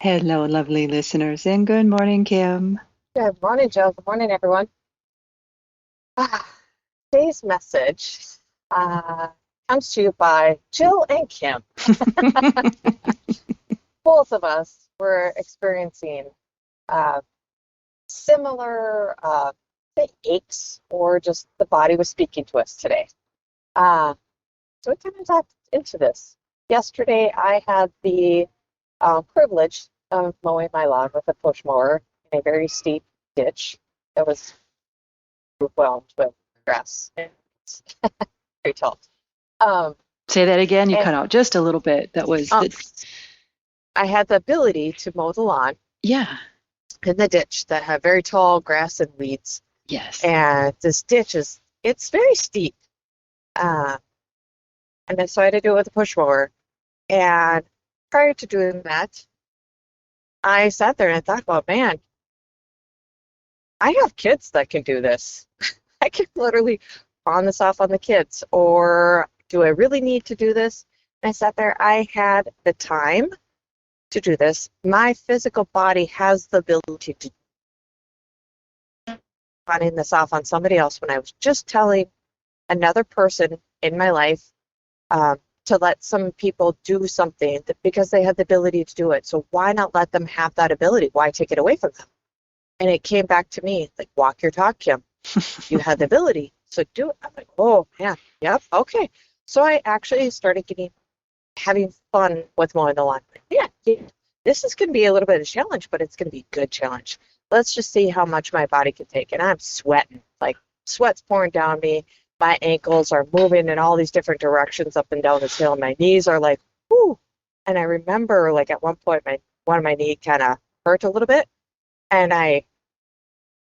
Hello, lovely listeners, and good morning, Kim. Good morning, Jill. Good morning, everyone. Ah, Today's message uh, comes to you by Jill and Kim. Both of us were experiencing uh, similar, say, aches, or just the body was speaking to us today. Uh, so we kind of talked into this. Yesterday, I had the privilege of mowing my lawn with a push mower in a very steep ditch that was overwhelmed with grass. It's very tall. Um, Say that again. You and cut out just a little bit. That was um, the, I had the ability to mow the lawn yeah, in the ditch that had very tall grass and weeds. yes. And this ditch it's very steep. Uh, and then so I had to do it with a push mower. And prior to doing that, I sat there and I thought about, man, I have kids that can do this. I can literally pawn this off on the kids. Or do I really need to do this? And I sat there, I had the time to do this. My physical body has the ability to running this off on somebody else when I was just telling another person in my life to let some people do something because they had the ability to do it. So why not let them have that ability? Why take it away from them? And it came back to me like, walk your talk, Kim. You had the ability, so do it. I'm like, oh man, yep, okay. So I actually started having fun with mowing the lawn. Yeah, this is going to be a little bit of a challenge, but it's going to be a good challenge. Let's just see how much my body can take. And I'm sweating, like sweat's pouring down me. My ankles are moving in all these different directions up and down this hill. My knees are like, whoo. And I remember like at one point, one of my knee kind of hurt a little bit. And I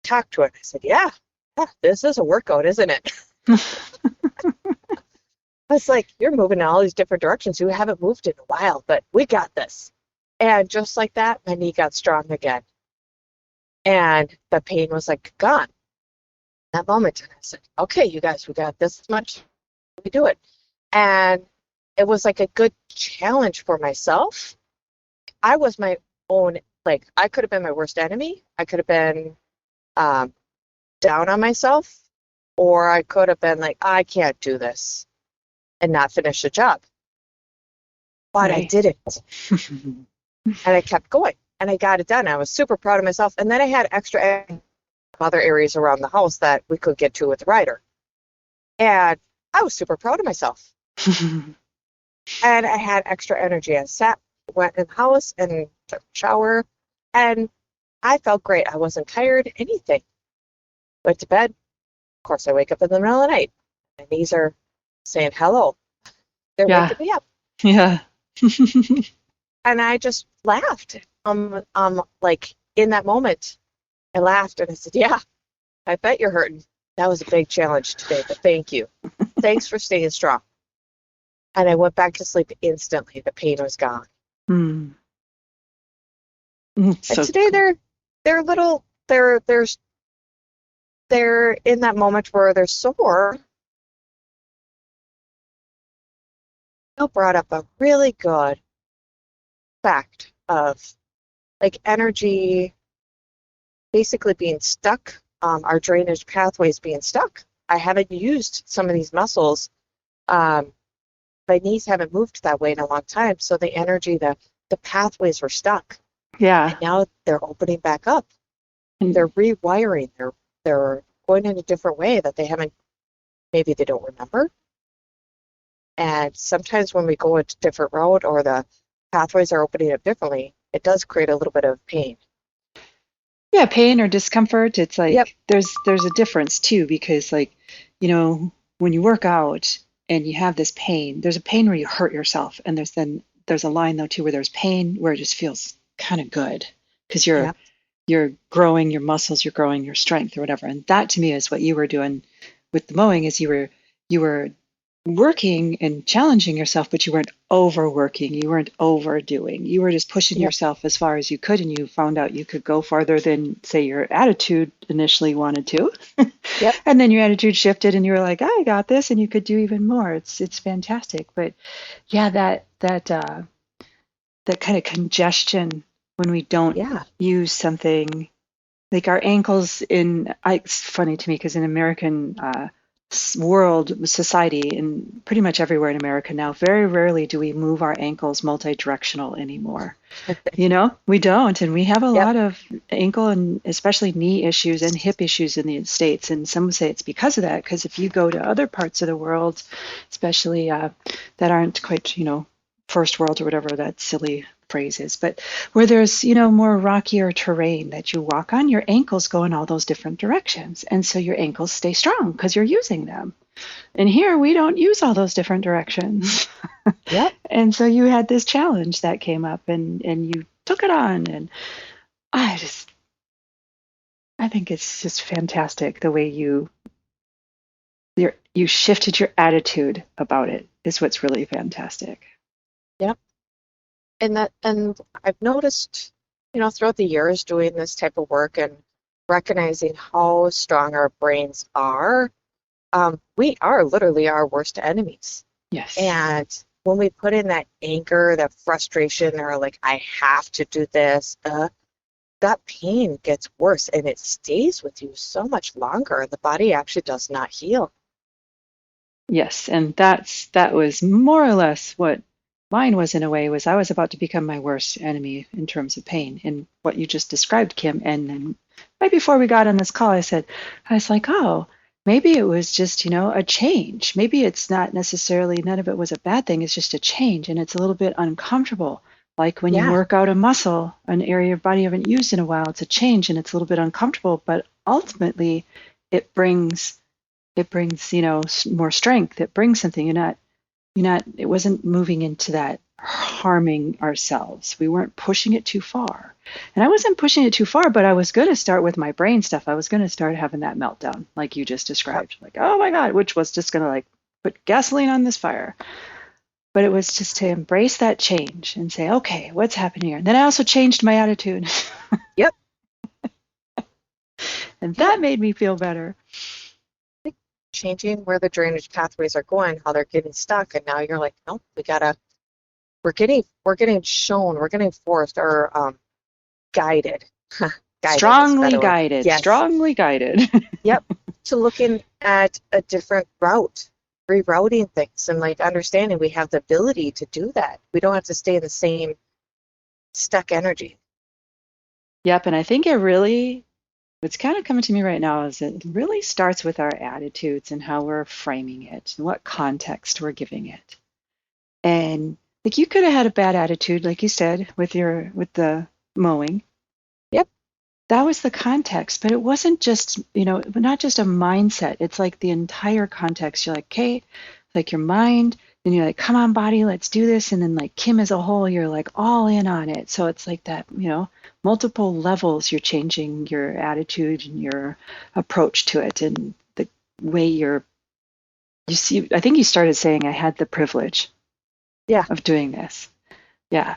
talked to it. I said, yeah, this is a workout, isn't it? I was like, you're moving in all these different directions. You haven't moved in a while, but we got this. And just like that, my knee got strong again. And the pain was like gone. That moment, and I said, okay, you guys, we got this much. We do it. And it was like a good challenge for myself. I was my own, like, I could have been my worst enemy. I could have been um, down on myself, or I could have been like, I can't do this and not finish the job. But I Right. did it. And I kept going and I got it done. I was super proud of myself. And then I had extra other areas around the house that we could get to with the rider. And I was super proud of myself. And I had extra energy. I went in the house and took a shower, and I felt great. I wasn't tired, anything. Went to bed. Of course, I wake up in the middle of the night. My knees are saying hello. They're Yeah, waking me up. yeah. And I just laughed. Like in that moment, I laughed and I said, yeah, I bet you're hurting. That was a big challenge today, but thank you. Thanks for staying strong. And I went back to sleep instantly. The pain was gone. Mm. And So today cool. they're little they're in that moment where they're sore. Bill brought up a really good fact of like energy basically being stuck, our drainage pathways being stuck. I haven't used some of these muscles. Um, my knees haven't moved that way in a long time, so the energy, the pathways were stuck, Yeah. and now they're opening back up. And They're rewiring. They're going in a different way that they haven't. Maybe they don't remember. And sometimes when we go a different road or the pathways are opening up differently, it does create a little bit of pain. yeah, pain or discomfort, it's Yep. like there's a difference too, because like, when you work out and you have this pain, there's a pain where you hurt yourself, and there's a line though too where there's pain where it just feels kind of good because Yep. you're growing your muscles, you're growing your strength or whatever. And that to me is what you were doing with the mowing, is you were working and challenging yourself, but you weren't overworking, you weren't overdoing. You were just pushing Yep. yourself as far as you could, and you found out you could go farther than say your attitude initially wanted to. Yep. And then your attitude shifted and you were like, I got this, and you could do even more. It's fantastic. But yeah, that kind of congestion when we don't Yeah. use something like our ankles it's funny to me because in American world society and pretty much everywhere in America now, very rarely do we move our ankles multi-directional anymore. We don't, and we have a Yep. lot of ankle and especially knee issues and hip issues in the States. And some would say it's because of that, because if you go to other parts of the world, especially that aren't quite, first world or whatever that silly phrase is, but where there's, more rockier terrain that you walk on, your ankles go in all those different directions. And so your ankles stay strong because you're using them. And here we don't use all those different directions. Yep. And so you had this challenge that came up and you took it on. And I just, I think it's just fantastic the way you shifted your attitude about it is what's really fantastic. Yep. And I've noticed, throughout the years doing this type of work and recognizing how strong our brains are, we are literally our worst enemies. Yes. And when we put in that anger, that frustration, or like, I have to do this, that pain gets worse and it stays with you so much longer. The body actually does not heal. Yes. And that was more or less what mine was in a way, was I was about to become my worst enemy in terms of pain and what you just described, Kim. And then right before we got on this call, I was like, oh, maybe it was just, a change. Maybe it's not necessarily, none of it was a bad thing. It's just a change and it's a little bit uncomfortable. Like when you Yeah. work out a muscle, an area of your body you haven't used in a while, it's a change and it's a little bit uncomfortable, but ultimately it brings, more strength. It brings something. It wasn't moving into that harming ourselves. We weren't pushing it too far. And I wasn't pushing it too far, but I was going to start with my brain stuff. I was going to start having that meltdown, like you just Yep. described, like, oh my God, which was just going to like put gasoline on this fire. But it was just to embrace that change and say, okay, what's happening here? And then I also changed my attitude. Yep. And Yep. that made me feel better. Changing where the drainage pathways are going, how they're getting stuck, and now you're like, nope, we're getting shown, we're getting forced or guided. Guided is a Strongly better word. guided, Yes. strongly guided. Yep. To looking at a different route, rerouting things, and like understanding we have the ability to do that. We don't have to stay in the same stuck energy. Yep. And I think what's kind of coming to me right now is it really starts with our attitudes and how we're framing it and what context we're giving it. And like you could have had a bad attitude, like you said, with the mowing. Yep. That was the context, but it wasn't just, not just a mindset. It's like the entire context. You're like, okay, like your mind, and you're like, come on, body, let's do this. And then like Kim as a whole, you're like all in on it. So it's like that, multiple levels, you're changing your attitude and your approach to it and the way you see, I think you started saying I had the privilege Yeah. of doing this. Yeah.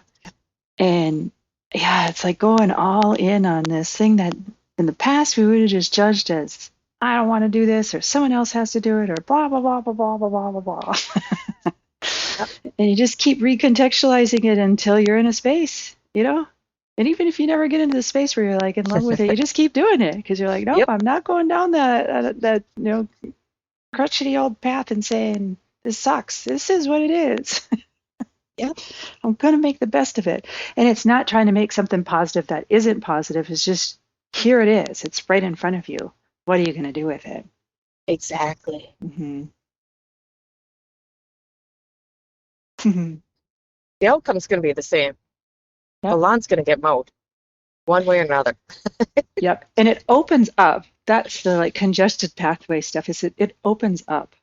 And yeah, it's like going all in on this thing that in the past we would have just judged as, I don't want to do this, or someone else has to do it, or blah, blah, blah, blah, blah, blah, blah, blah, blah. Yep. And you just keep recontextualizing it until you're in a space, And even if you never get into the space where you're like in love with it, you just keep doing it because you're like, nope, Yep. I'm not going down that crotchety old path and saying this sucks. This is what it is. Yep. I'm going to make the best of it. And it's not trying to make something positive that isn't positive. It's just, here it is. It's right in front of you. What are you going to do with it? Exactly. Mm-hmm. The outcome's going to be the same. The Yep. lawn's going to get mowed one way or another. Yep. And it opens up. That's the like congested pathway stuff. It opens up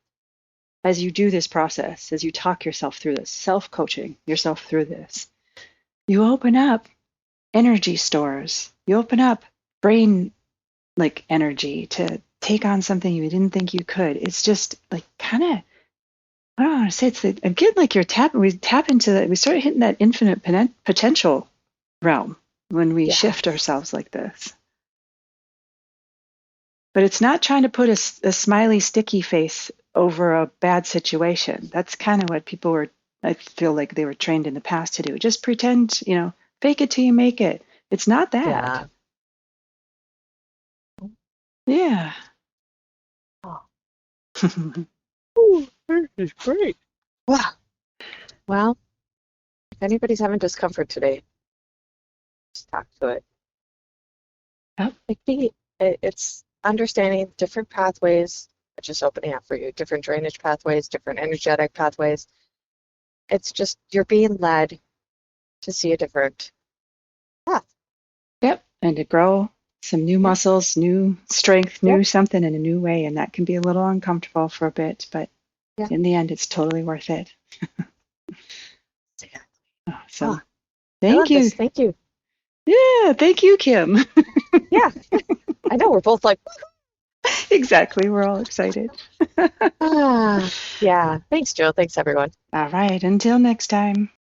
as you do this process, as you talk yourself through this, self-coaching yourself through this. You open up energy stores. You open up brain like energy to take on something you didn't think you could. It's just like kind of, I don't want to say it's again like we tap into that, we start hitting that infinite potential realm when we Yeah. shift ourselves like this. But it's not trying to put a smiley sticky face over a bad situation. That's kind of what I feel like they were trained in the past to do. Just pretend, Fake it till you make it. It's not that. Yeah. Oh. Ooh, this is great. Wow. Well, if anybody's having discomfort today, just talk to it. Yep. It's understanding different pathways, just opening up for you, different drainage pathways, different energetic pathways. It's just you're being led to see a different path. Yep. And to grow some new muscles, new strength, new something in a new way. And that can be a little uncomfortable for a bit, but in the end, it's totally worth it. Awesome. Thank you. Thank you. Yeah, thank you, Kim. Yeah. I know we're both like, exactly. We're all excited. yeah. Thanks, Jill. Thanks, everyone. All right. Until next time.